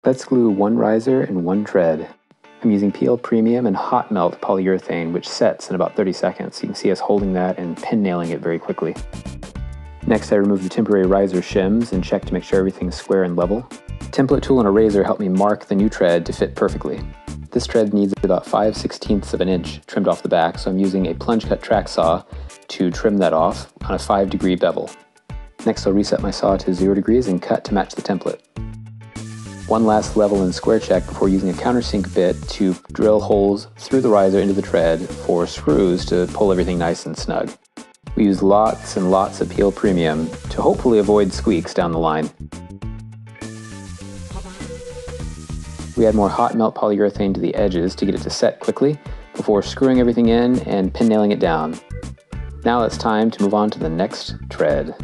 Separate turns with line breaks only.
Let's glue one riser and one tread. I'm using PL Premium and hot melt polyurethane, which sets in about 30 seconds. You can see us holding that and pin nailing it very quickly. Next, I remove the temporary riser shims and check to make sure everything's square and level. Template tool and a razor help me mark the new tread to fit perfectly. This tread needs about 5/16 of an inch trimmed off the back, so I'm using a plunge cut track saw to trim that off on a 5-degree bevel. Next, I'll reset my saw to 0 degrees and cut to match the template. One last level and square check before using a countersink bit to drill holes through the riser into the tread for screws to pull everything nice and snug. We use lots and lots of PL Premium to hopefully avoid squeaks down the line. We add more hot melt polyurethane to the edges to get it to set quickly before screwing everything in and pin nailing it down. Now it's time to move on to the next tread.